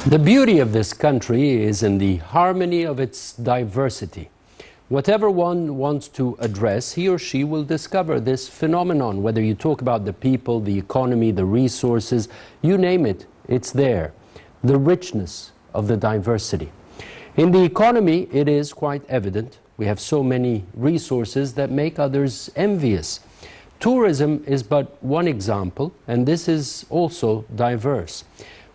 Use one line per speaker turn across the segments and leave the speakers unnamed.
The beauty of this country is in the harmony of its diversity. Whatever one wants to address, he or she will discover this phenomenon. Whether you talk about the people, the economy, the resources, you name it, it's there. The richness of the diversity. In the economy, it is quite evident. We have so many resources that make others envious. Tourism is but one example, and this is also diverse.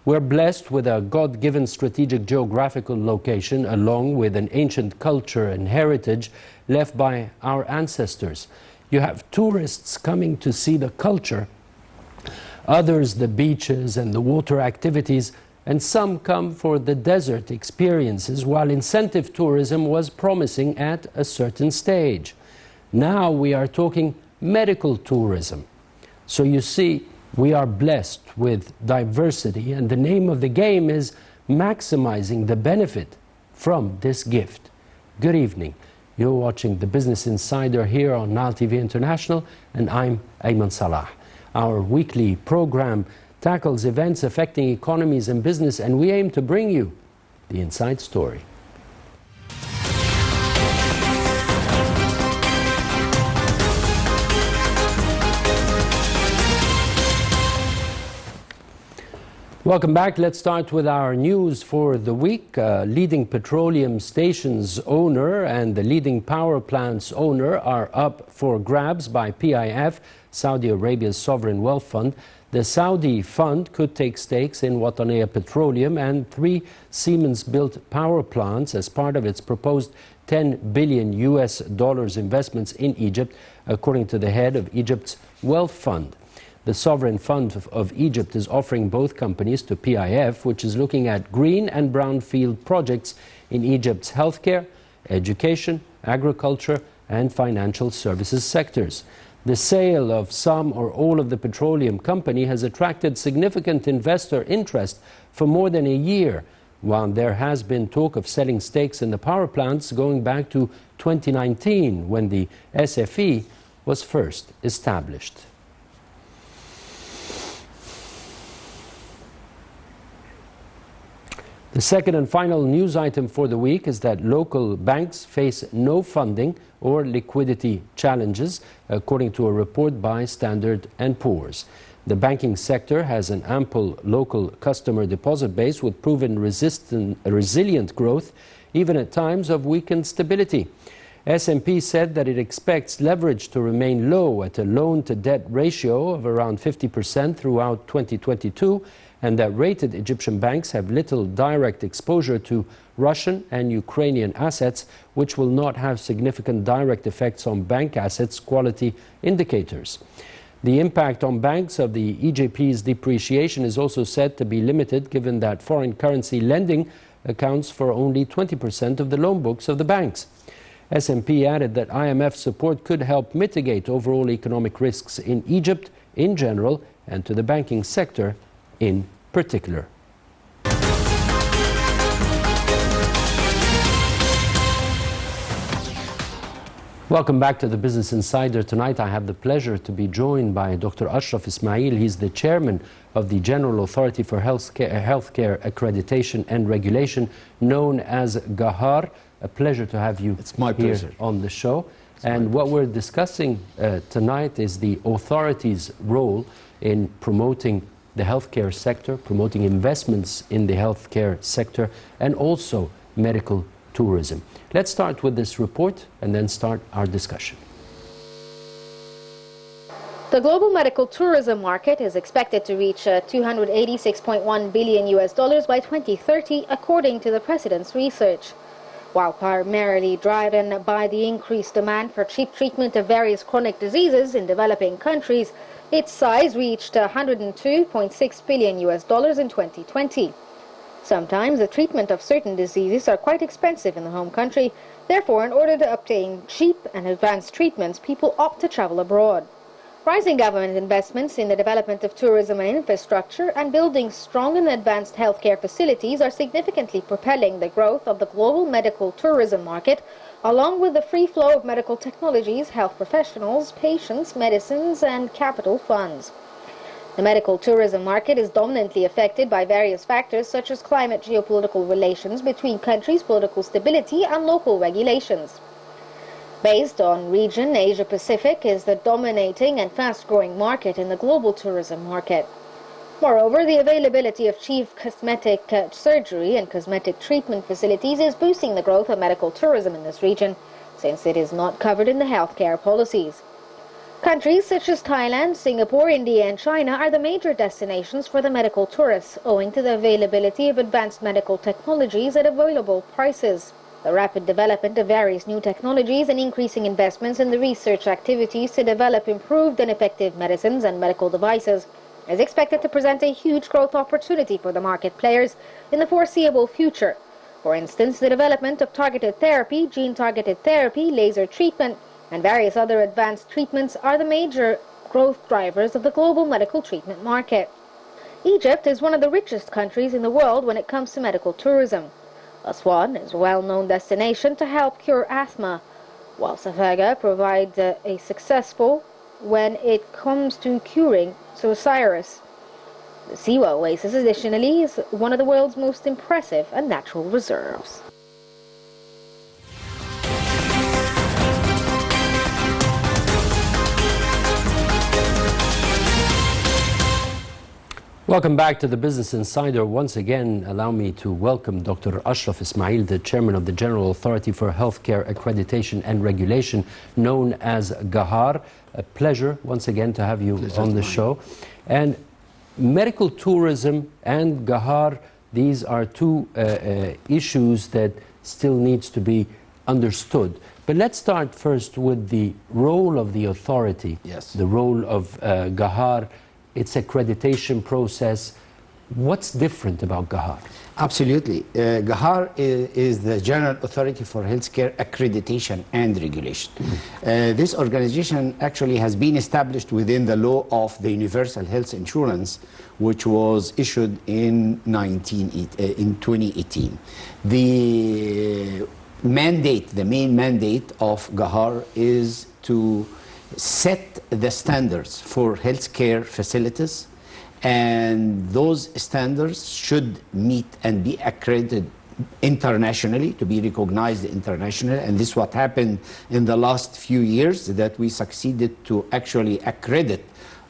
We're blessed with a God-given strategic geographical location along with an ancient culture and heritage left by our ancestors. You have tourists coming to see the culture, others the beaches and the water activities, and some come for the desert experiences, while incentive tourism was promising at a certain stage. Now we are talking medical tourism. So you see, we are blessed with diversity, and the name of the game is maximizing the benefit from this gift. Good evening. You're watching the Business Insider here on Nile TV International, and I'm Ayman Salah. Our weekly program tackles events affecting economies and business, and we aim to bring you the inside story. Welcome back. Let's start with our news for the week. Leading petroleum stations owner and the leading power plants owner are up for grabs by PIF, Saudi Arabia's sovereign wealth fund. The Saudi fund could take stakes in Wataniya Petroleum and 3 Siemens-built power plants as part of its proposed $10 billion investments in Egypt, according to the head of Egypt's wealth fund. The Sovereign Fund of Egypt is offering both companies to PIF, which is looking at green and brownfield projects in Egypt's healthcare, education, agriculture, and financial services sectors. The sale of some or all of the petroleum company has attracted significant investor interest for more than a year, while there has been talk of selling stakes in the power plants going back to 2019, when the SFE was first established. The second and final news item for the week is that local banks face no funding or liquidity challenges, according to a report by Standard & Poor's. The banking sector has an ample local customer deposit base with proven resilient growth, even at times of weakened stability. S&P said that it expects leverage to remain low at a loan-to-debt ratio of around 50% throughout 2022, and that rated Egyptian banks have little direct exposure to Russian and Ukrainian assets, which will not have significant direct effects on bank assets quality indicators. The impact on banks of the EJP's depreciation is also said to be limited, given that foreign currency lending accounts for only 20% of the loan books of the banks. S&P added that IMF support could help mitigate overall economic risks in Egypt in general and to the banking sector in particular. Welcome back to the Business Insider. Tonight I have the pleasure to be joined by Dr. Ashraf Ismail. He's the chairman of the General Authority for Healthcare Accreditation and Regulation, known as GAHAR. A pleasure to have you here on the show. And what we're discussing tonight is the authority's role in promoting the healthcare sector, promoting investments in the healthcare sector, and also medical tourism. Let's start with this report and then start our discussion.
The global medical tourism market is expected to reach $286.1 billion by 2030, according to the President's research. While primarily driven by the increased demand for cheap treatment of various chronic diseases in developing countries, its size reached $102.6 billion in 2020. Sometimes the treatment of certain diseases are quite expensive in the home country. Therefore, in order to obtain cheap and advanced treatments, people opt to travel abroad. Rising government investments in the development of tourism and infrastructure and building strong and advanced healthcare facilities are significantly propelling the growth of the global medical tourism market, along with the free flow of medical technologies, health professionals, patients, medicines, and capital funds. The medical tourism market is dominantly affected by various factors such as climate, geopolitical relations between countries, political stability, and local regulations. Based on region, Asia-Pacific is the dominating and fast-growing market in the global tourism market. Moreover, the availability of cheap cosmetic surgery and cosmetic treatment facilities is boosting the growth of medical tourism in this region, since it is not covered in the healthcare policies. Countries such as Thailand, Singapore, India, and China are the major destinations for the medical tourists, owing to the availability of advanced medical technologies at available prices. The rapid development of various new technologies and increasing investments in the research activities to develop improved and effective medicines and medical devices is expected to present a huge growth opportunity for the market players in the foreseeable future. For instance, the development of targeted therapy, gene-targeted therapy, laser treatment, and various other advanced treatments are the major growth drivers of the global medical treatment market. Egypt is one of the richest countries in the world when it comes to medical tourism. Aswan is a well-known destination to help cure asthma, while Safaga provides a successful when it comes to curing psoriasis. The Siwa Oasis additionally is one of the world's most impressive and natural reserves.
Welcome back to the Business Insider. Once again, allow me to welcome Dr. Ashraf Ismail, the Chairman of the General Authority for Healthcare Accreditation and Regulation, known as GAHAR. A pleasure once again to have you on the show. And medical tourism and GAHAR, these are two issues that still needs to be understood. But let's start first with the role of the authority, the role of GAHAR, its accreditation process. What's different about GAHAR?
Absolutely. GAHAR is the General Authority for Healthcare Accreditation and Regulation. This organization actually has been established within the law of the Universal Health Insurance, which was issued in 2018. The main mandate of GAHAR is to set the standards for healthcare facilities, and those standards should meet and be accredited internationally, to be recognized internationally. And this is what happened in the last few years, that we succeeded to actually accredit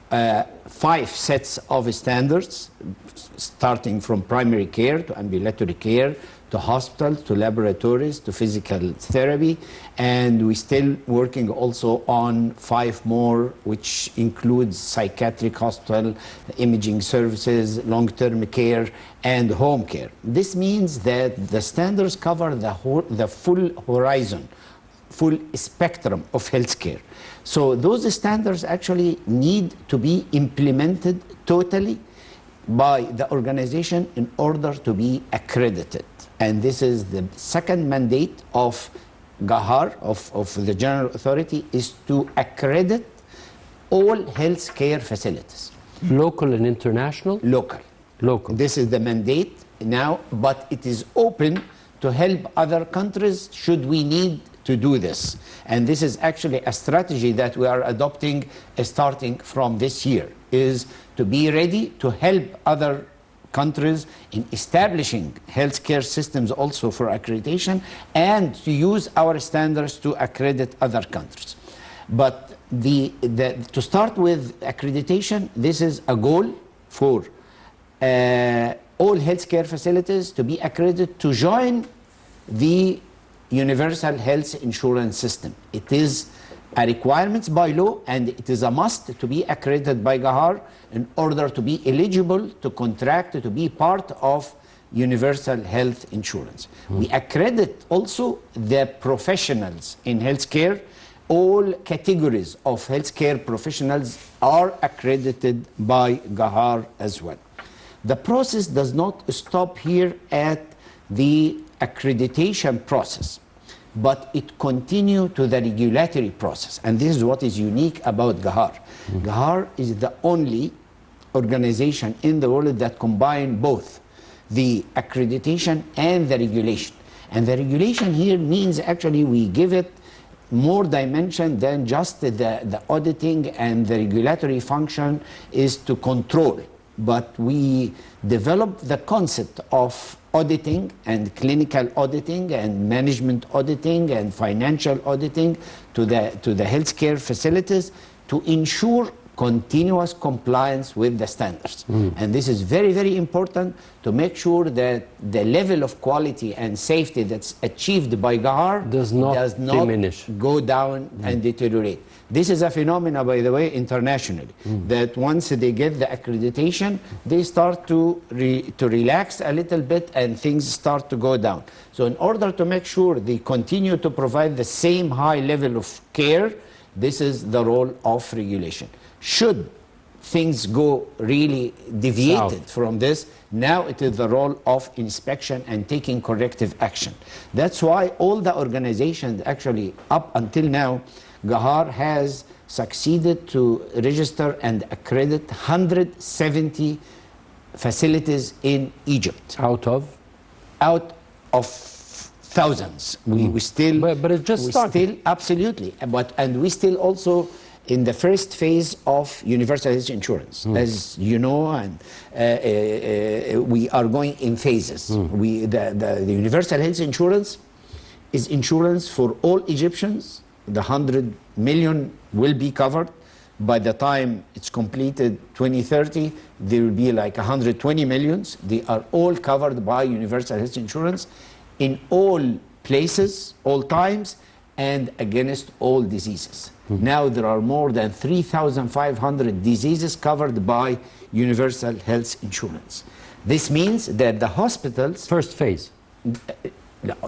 5 sets of standards, starting from primary care to ambulatory care, to hospitals, to laboratories, to physical therapy, and we're still working also on 5 more, which includes psychiatric hospital, imaging services, long-term care, and home care. This means that the standards cover the full horizon, full spectrum of healthcare. So those standards actually need to be implemented totally by the organization in order to be accredited. And this is the second mandate of GAHAR, of the General Authority, is to accredit all healthcare facilities.
Local and international?
Local.
Local.
This is the mandate now, but it is open to help other countries should we need to do this. And this is actually a strategy that we are adopting starting from this year, is to be ready to help other countries in establishing healthcare systems also for accreditation, and to use our standards to accredit other countries. But to start with accreditation, this is a goal for all healthcare facilities to be accredited to join the Universal Health Insurance System. It is a requirement by law, and it is a must to be accredited by GAHAR in order to be eligible to contract to be part of Universal Health Insurance. We accredit also the professionals in healthcare. All categories of healthcare professionals are accredited by GAHAR as well. The process does not stop here at the accreditation process, but it continues to the regulatory process. And this is what is unique about GAHAR. GAHAR is the only organization in the world that combines both the accreditation and the regulation. And the regulation here means actually we give it more dimension than just the auditing and the regulatory function is to control. But we developed the concept of auditing and clinical auditing and management auditing and financial auditing to the healthcare facilities to ensure continuous compliance with the standards. And this is very, very important to make sure that the level of quality and safety that's achieved by Gahar
does not diminish,
go down and deteriorate. This is a phenomenon, by the way, internationally, that once they get the accreditation, they start to relax a little bit and things start to go down. So in order to make sure they continue to provide the same high level of care, this is the role of regulation. Should things go really deviated from this, now it is the role of inspection and taking corrective action. That's why all the organizations, actually up until now, Gahar has succeeded to register and accredit 170 facilities in Egypt.
Out of?
Out of thousands. We still...
But it just started.
Absolutely. And we still also in the first phase of universal health insurance. As you know, and we are going in phases. The universal health insurance is insurance for all Egyptians. The 100 million will be covered. By the time it's completed 2030, there will be like 120 millions. They are all covered by universal health insurance in all places, all times, and against all diseases. Now there are more than 3,500 diseases covered by universal health insurance. This means that the hospitals...
First phase.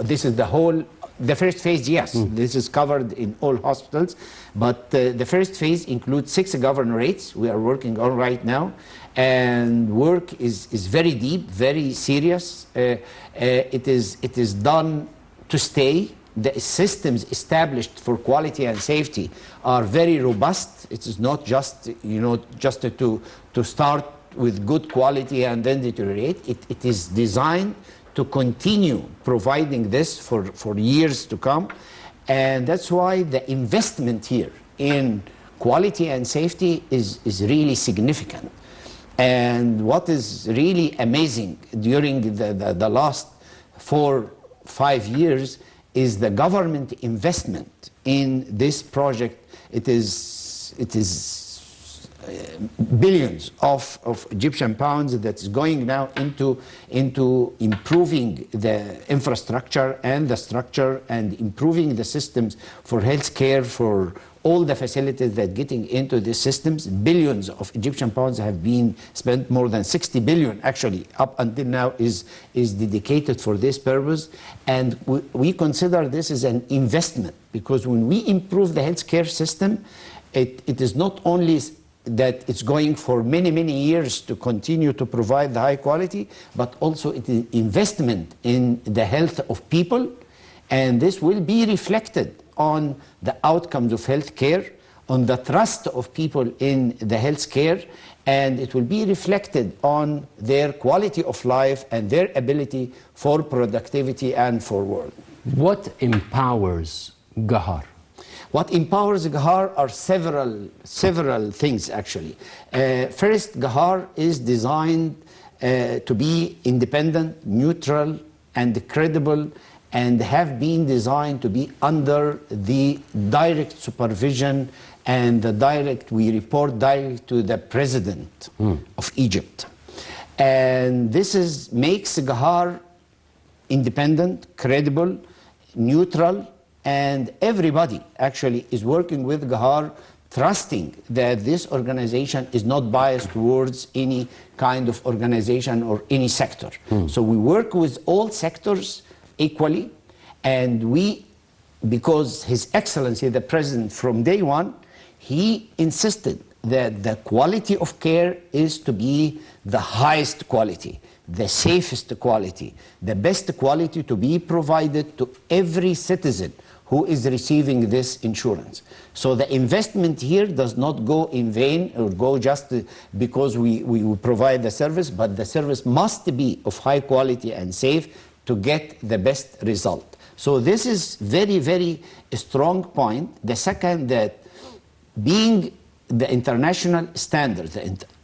This is the first phase, yes. This is covered in all hospitals. But the first phase includes 6 governorates we are working on right now. And work is very deep, very serious. It is done to stay. The systems established for quality and safety are very robust. It is not just, just to start with good quality and then deteriorate. It is designed to continue providing this for years to come. And that's why the investment here in quality and safety is really significant. And what is really amazing during the last 4-5 years is the government investment in this project. It is billions of Egyptian pounds that's going now into improving the infrastructure and the structure and improving the systems for healthcare, for all the facilities that getting into these systems. Billions of Egyptian pounds have been spent. More than 60 billion actually up until now is dedicated for this purpose. And we consider this as an investment, because when we improve the healthcare system, it is not only that it's going for many, many years to continue to provide the high quality, but also it is investment in the health of people, and this will be reflected on the outcomes of healthcare, on the trust of people in the healthcare, and it will be reflected on their quality of life and their ability for productivity and for work.
What empowers Gahar?
What empowers Gahar are several things, actually. First, Gahar is designed to be independent, neutral, and credible, and have been designed to be under the direct supervision and we report direct to the president of Egypt. And this makes Gahar independent, credible, neutral, and everybody actually is working with Gahar, trusting that this organization is not biased towards any kind of organization or any sector. So we work with all sectors equally, and because His Excellency the President from day one, he insisted that the quality of care is to be the highest quality, the safest quality, the best quality to be provided to every citizen who is receiving this insurance. So the investment here does not go in vain or go just because we provide the service, but the service must be of high quality and safe to get the best result. So this is very, very strong point. The second, that being the international standards,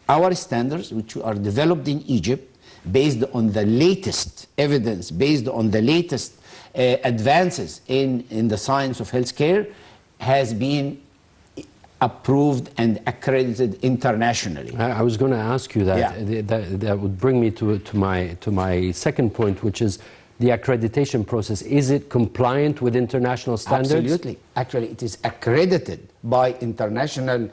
our standards, which are developed in Egypt, based on the latest evidence, based on the latest advances in the science of healthcare, has been approved and accredited internationally.
I was going to ask you that.
Yeah.
That would bring me to my second point, which is the accreditation process. Is it compliant with international standards?
Absolutely. Actually, it is accredited by International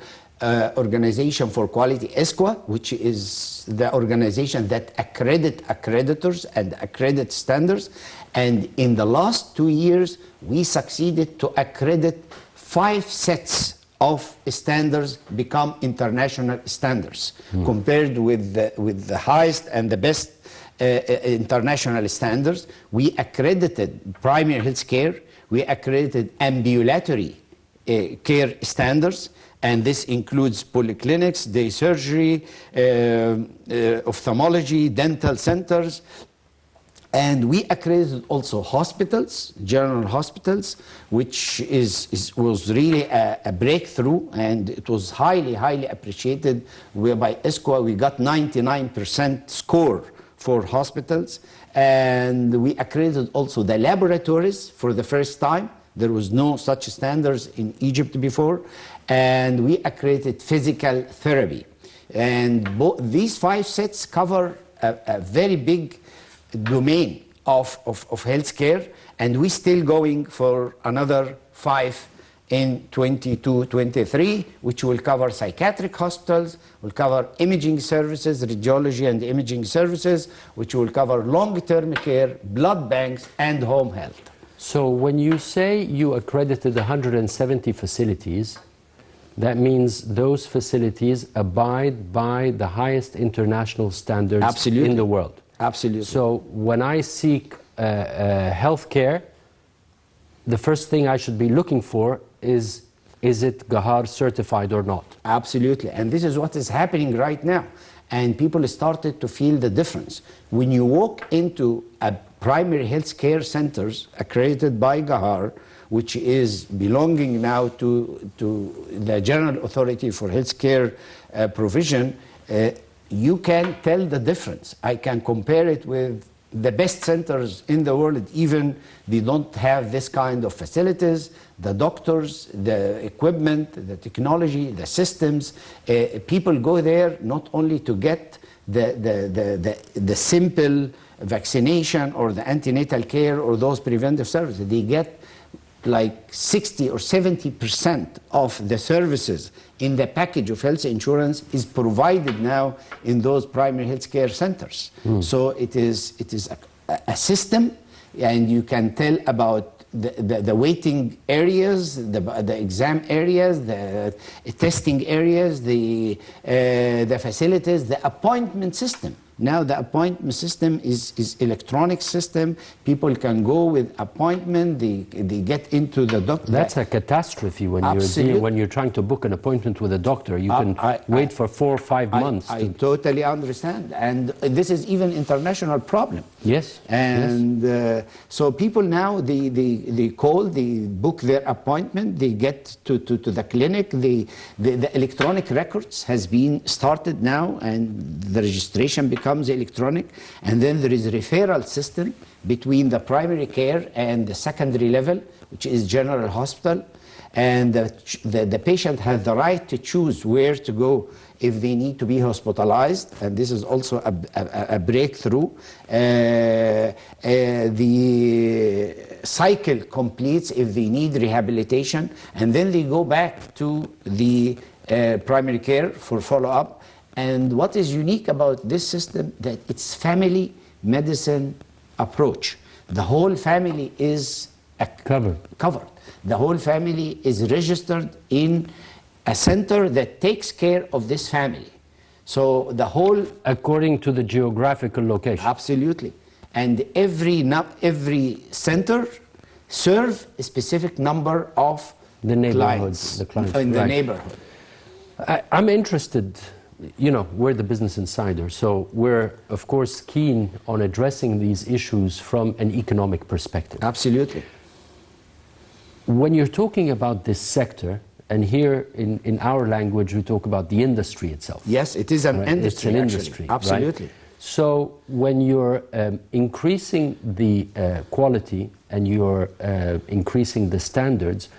Organization for Quality, ESQA, which is the organization that accredit accreditors and accredit standards. And in the last 2 years, we succeeded to accredit 5 sets of standards become international standards, compared with the highest and the best international standards. We accredited primary health care, we accredited ambulatory care standards, and this includes polyclinics, day surgery, ophthalmology, dental centers. And we accredited also hospitals, general hospitals, which was really a breakthrough, and it was highly, highly appreciated. By ESQA, we got 99% score for hospitals. And we accredited also the laboratories for the first time. There was no such standards in Egypt before. And we accredited physical therapy. And these 5 sets cover a very big domain of healthcare, and we're still going for another 5 in 22-23, which will cover psychiatric hospitals, will cover imaging services, radiology and imaging services, which will cover long-term care, blood banks, and home health.
So when you say you accredited 170 facilities, that means those facilities abide by the highest international standards
Absolutely.
In the world.
Absolutely.
So when I seek health care, the first thing I should be looking for is it Gahar certified or not?
Absolutely. And this is what is happening right now. And people started to feel the difference. When you walk into a primary health care centers accredited by Gahar, which is belonging now to the General Authority for Healthcare Provision, you can tell the difference. I can compare it with the best centers in the world. Even they don't have this kind of facilities, the doctors, the equipment, the technology, the systems. People go there not only to get the simple vaccination or the antenatal care or those preventive services. They get like 60 or 70% of the services in the package of health insurance is provided now in those primary health care centers. So it is a system, and you can tell about the waiting areas, the exam areas, the testing areas, the facilities, the appointment system. Now the appointment system is electronic system. People can go with appointment. They get into the doctor.
That's a catastrophe when you're trying to book an appointment with a doctor. You can wait for 4 or 5 months.
I totally understand, and this is even international problem.
Yes.
And so people now they call, they book their appointment, they get to the clinic. The electronic records has been started now, and the registration becomes electronic, and then there is a referral system between the primary care and the secondary level, which is general hospital, and the patient has the right to choose where to go if they need to be hospitalized, and this is also a breakthrough. The cycle completes if they need rehabilitation, and then they go back to the primary care for follow-up. And what is unique about this system, that it's family medicine approach. The whole family is covered. The whole family is registered in a center that takes care of this family. So the whole...
According to the geographical location.
Absolutely. And every center serve a specific number of
the
clients in the neighborhood.
I'm interested, you know, we're the Business Insider, so we're of course keen on addressing these issues from an economic perspective.
Absolutely.
When you're talking about this sector, and here in our language we talk about the industry itself.
Yes, it is an
Right?
industry.
It's an
actually.
industry.
Absolutely.
Right? So when you're increasing the quality and you're increasing the standards,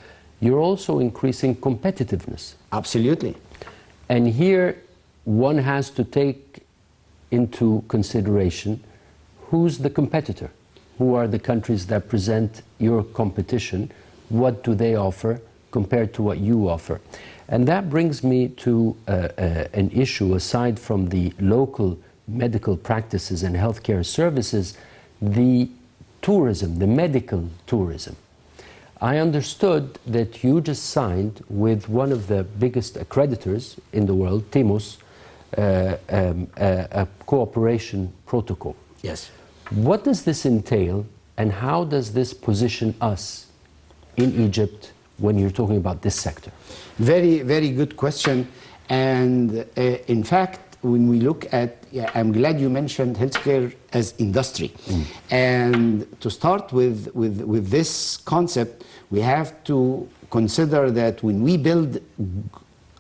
you're also increasing competitiveness.
Absolutely.
And here one has to take into consideration who's the competitor, who are the countries that present your competition, what do they offer compared to what you offer. And that brings me to an issue aside from the local medical practices and healthcare services, the tourism, the medical tourism. I understood that you just signed with one of the biggest accreditors in the world, TIMUS, a cooperation protocol.
Yes.
What does this entail, and how does this position us in Egypt when you're talking about this sector?
Very, very good question. And in fact, when we look at, I'm glad you mentioned healthcare as industry. And to start with this concept, we have to consider that when we build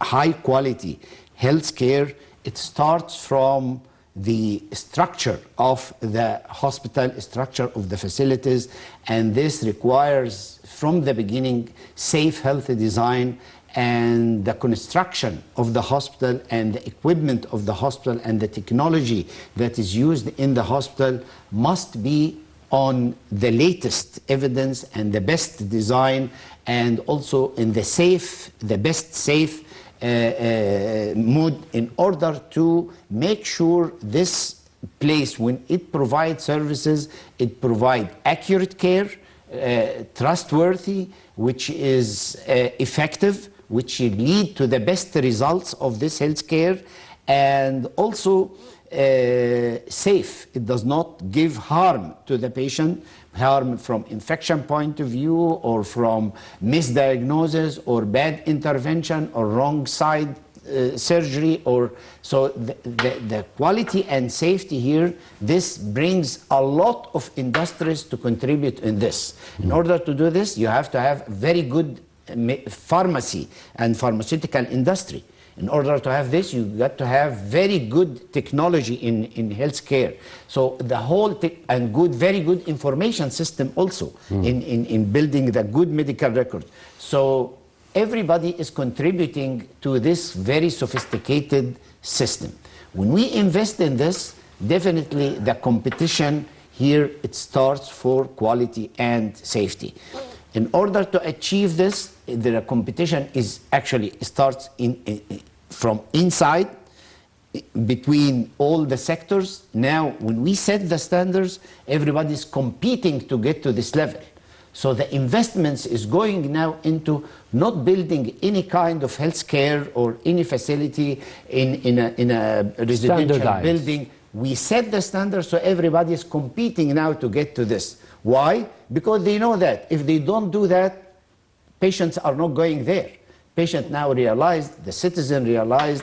high quality healthcare, it starts from the structure of the hospital, structure of the facilities, and this requires from the beginning safe, healthy design, and the construction of the hospital and the equipment of the hospital and the technology that is used in the hospital must be on the latest evidence and the best design, and also in the best safe mode, in order to make sure this place, when it provides services, it provides accurate care, trustworthy, which is effective, which lead to the best results of this healthcare, and also safe. It does not give harm to the patient, harm from infection point of view, or from misdiagnosis, or bad intervention, or wrong side surgery, or so the quality and safety here, this brings a lot of industries to contribute in this. In order to do this, you have to have very good pharmacy and pharmaceutical industry. In order to have this, you got to have very good technology in healthcare. So the whole and very good information system also in building the good medical record. So everybody is contributing to this very sophisticated system. When we invest in this, definitely the competition here, it starts for quality and safety. In order to achieve this, the competition is actually starts from inside, between all the sectors. Now, when we set the standards, everybody is competing to get to this level. So the investments is going now into not building any kind of healthcare or any facility in a residential building. We set the standards, so everybody is competing now to get to this. Why? Because they know that if they don't do that, patients are not going there. Patient now realized, the citizen realized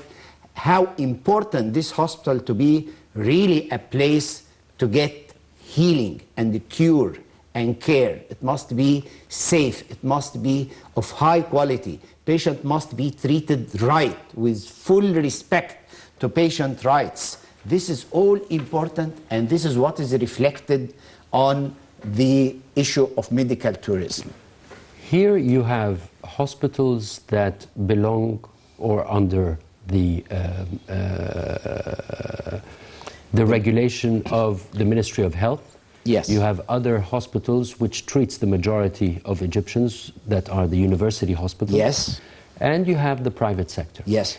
how important this hospital to be really a place to get healing and the cure and care. It must be safe. It must be of high quality. Patient must be treated right with full respect to patient rights. This is all important, and this is what is reflected on the issue of medical tourism.
Here you have hospitals that belong or under the regulation of the Ministry of Health.
Yes.
You have other hospitals which treats the majority of Egyptians, that are the university hospitals.
Yes.
And you have the private sector.
Yes.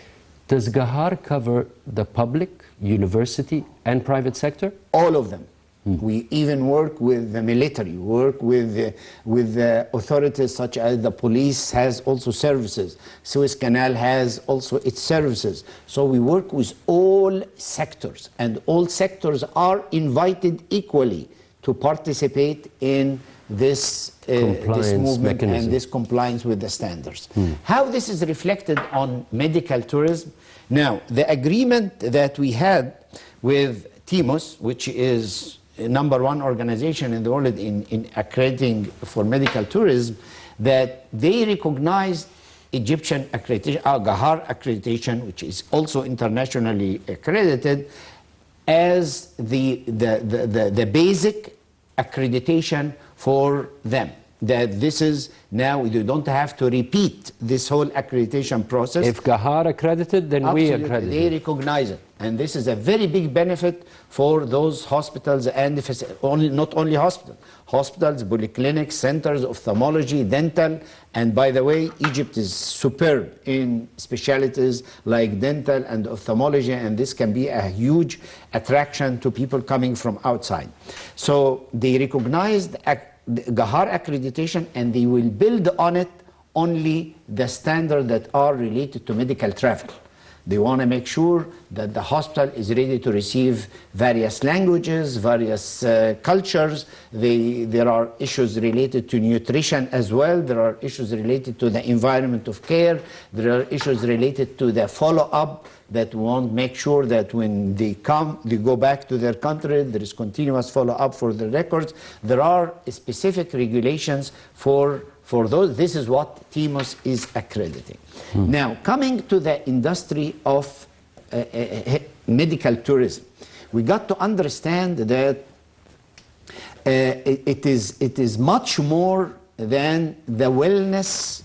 Does Gahar cover the public, university, and private sector?
All of them. We even work with the military, work with the authorities such as the police has also services. Suez Canal has also its services. So we work with all sectors, and all sectors are invited equally to participate in this movement mechanism, and this compliance with the standards. How this is reflected on medical tourism? Now, the agreement that we had with TIMUS, which is #1 organization in the world in accrediting for medical tourism, that they recognized Egyptian accreditation, Gahar accreditation, which is also internationally accredited, as the basic accreditation for them. That this is now, you don't have to repeat this whole accreditation process.
If Gahar accredited, then we accredited.
They recognize it. And this is a very big benefit for those hospitals and not only hospitals, polyclinics, centers, ophthalmology, dental. And by the way, Egypt is superb in specialties like dental and ophthalmology, and this can be a huge attraction to people coming from outside. So they recognized the Gahar accreditation, and they will build on it only the standards that are related to medical travel. They want to make sure that the hospital is ready to receive various languages, various cultures. There are issues related to nutrition as well. There are issues related to the environment of care. There are issues related to the follow-up, that want to make sure that when they come, they go back to their country, there is continuous follow-up for the records. There are specific regulations for those. This is what TIMOS is accrediting. Now, coming to the industry of medical tourism, we got to understand that it is much more than the wellness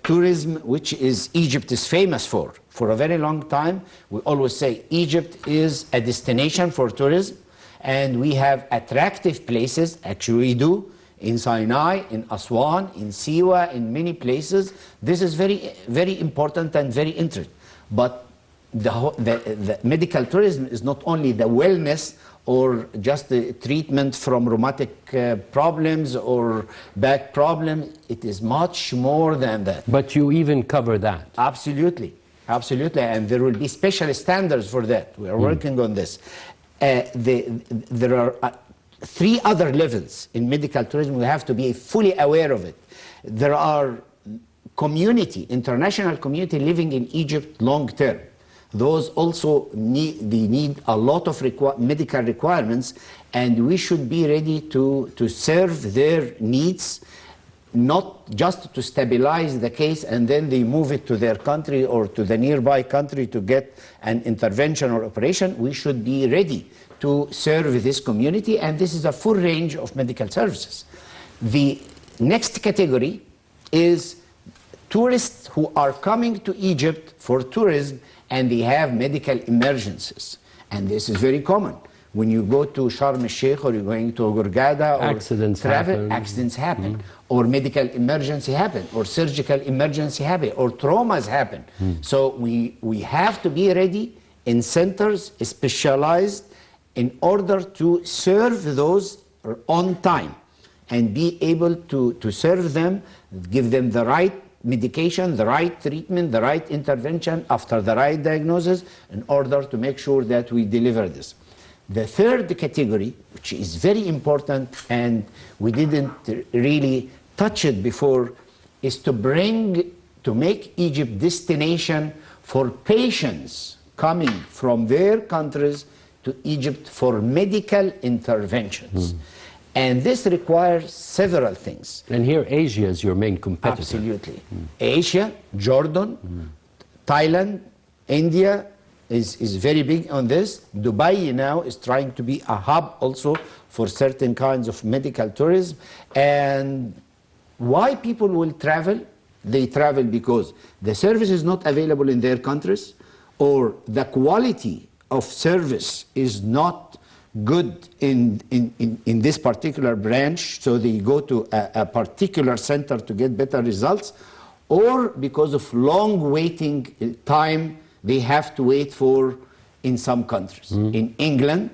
tourism, which Egypt is famous for. For a very long time, we always say Egypt is a destination for tourism, and we have attractive places. Actually, we do in Sinai, in Aswan, in Siwa, in many places. This is very, very important and very interesting. But the medical tourism is not only the wellness or just the treatment from rheumatic problems or back problems. It is much more than that.
But you even cover that.
Absolutely. Absolutely. And there will be special standards for that. We are working on this. There are 3 other levels in medical tourism. We have to be fully aware of it. There are international community living in Egypt long term. Those also need a lot of medical requirements, and we should be ready to serve their needs, not just to stabilize the case and then they move it to their country or to the nearby country to get an intervention or operation. We should be ready to serve this community, and this is a full range of medical services. The next category is tourists who are coming to Egypt for tourism and they have medical emergencies. And this is very common. When you go to Sharm el-Sheikh or you're going to Hurghada or
accidents
happen, or medical emergency happen, or surgical emergency happen, or traumas happen. So we have to be ready in centers specialized in order to serve those on time and be able to serve them, give them the right medication, the right treatment, the right intervention after the right diagnosis in order to make sure that we deliver this. The third category, which is very important and we didn't really touch it before, is to make Egypt destination for patients coming from their countries to Egypt for medical interventions. And this requires several things.
And here Asia is your main competitor.
Absolutely. Asia, Jordan, Thailand, India is very big on this. Dubai now is trying to be a hub also for certain kinds of medical tourism. And why people will travel? They travel because the service is not available in their countries, or the quality of service is not good in this particular branch, so they go to a particular center to get better results, or because of long waiting time they have to wait for in some countries. In England,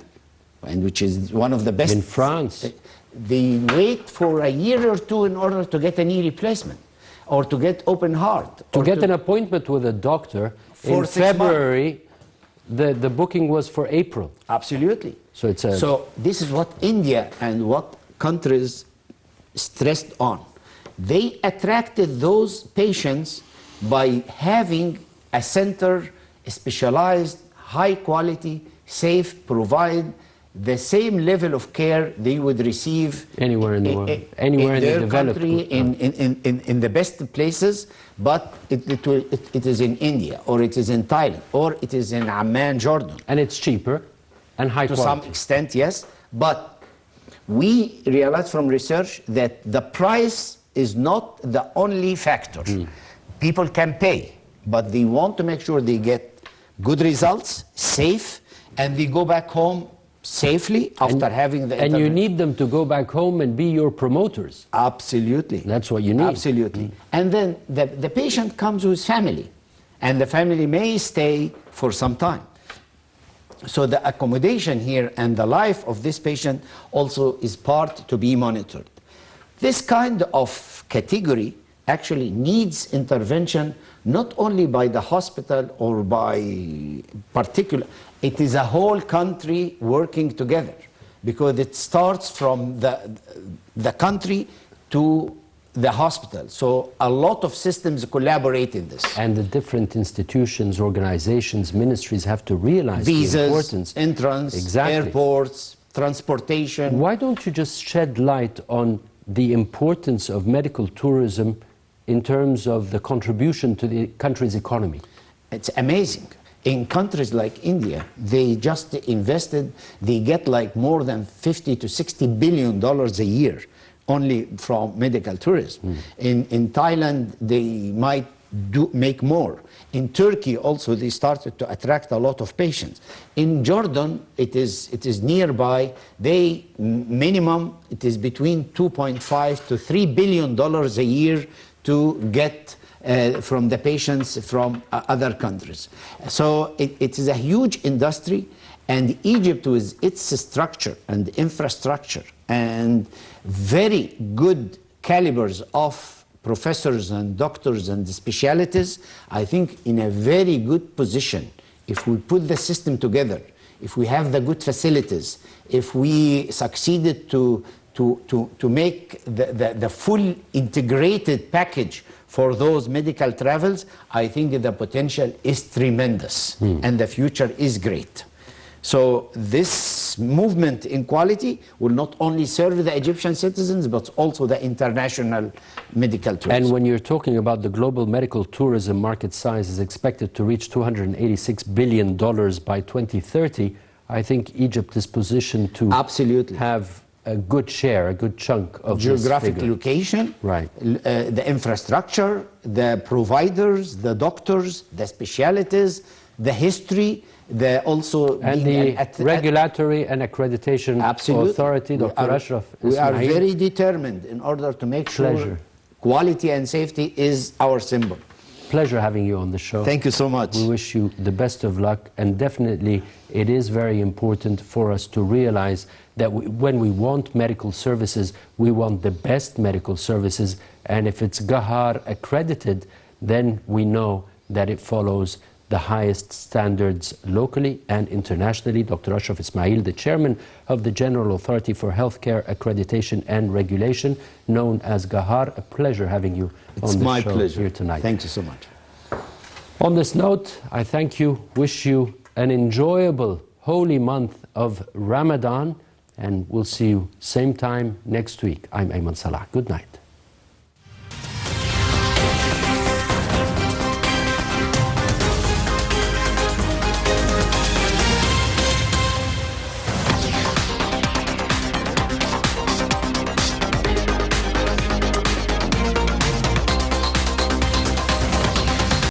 and which is one of the best.
In France.
They wait for a year or two in order to get a knee replacement or to get open heart.
To get an appointment with a doctor
for
in February, the booking was for April.
Absolutely.
So
this is what India and what countries stressed on. They attracted those patients by having a center specialized, high quality, safe, provide the same level of care they would receive
anywhere in the world, anywhere in
their
the developed
country, in the best places, but it is in India, or it is in Thailand, or it is in Amman, Jordan.
And it's cheaper and high
To
quality.
some extent, yes, but we realize from research that the price is not the only factor. People can pay, but they want to make sure they get good results, safe, and they go back home safely after having the
And you
intervention.
need them to go back home and be your promoters.
Absolutely.
That's what you need.
Absolutely. And then the patient comes with family, and the family may stay for some time. So the accommodation here and the life of this patient also is part to be monitored. This kind of category actually needs intervention not only by the hospital or by particular, it is a whole country working together, because it starts from the country to the hospital. So a lot of systems collaborate in this.
And the different institutions, organizations, ministries have to realize the
Visas,
importance.
entrance,
Exactly.
airports, transportation.
Why don't you just shed light on the importance of medical tourism in terms of the contribution to the country's economy?
It's amazing. In countries like India, they just invested, they get like more than 50 to 60 billion dollars a year only from medical tourism. In Thailand, they might make more. In Turkey also, they started to attract a lot of patients. In Jordan, it is nearby. They minimum, it is between 2.5 to 3 billion dollars a year to get from the patients from other countries. So it is a huge industry, and Egypt, with its structure and infrastructure and very good calibers of professors and doctors and specialties, I think in a very good position. If we put the system together, if we have the good facilities, if we succeeded to make the full integrated package for those medical travels, I think the potential is tremendous and the future is great. So this movement in quality will not only serve the Egyptian citizens, but also the international medical tourism.
And when you're talking about the global medical tourism market size is expected to reach $286 billion by 2030, I think Egypt is positioned to
Absolutely.
have a good share, a good chunk of
Geographic
this figure.
location,
Right.
The infrastructure, the providers, the doctors, the specialities, the history, the also
And
being
the regulatory and accreditation
Absolutely.
authority, Dr. Ashraf
We are
Ismail.
very determined in order to make sure
Pleasure.
quality and safety is our symbol.
Pleasure having you on the show.
Thank you so much.
We wish you the best of luck, and definitely it is very important for us to realize that when we want medical services, we want the best medical services, and if it's Gahar accredited, then we know that it follows the highest standards locally and internationally. Dr. Ashraf Ismail, the chairman of the General Authority for Healthcare Accreditation and Regulation, known as Gahar. A pleasure having you on the show here tonight.
Thank you so much.
On this note, I thank you, wish you an enjoyable holy month of Ramadan, and we'll see you same time next week. I'm Ayman Salah. Good night.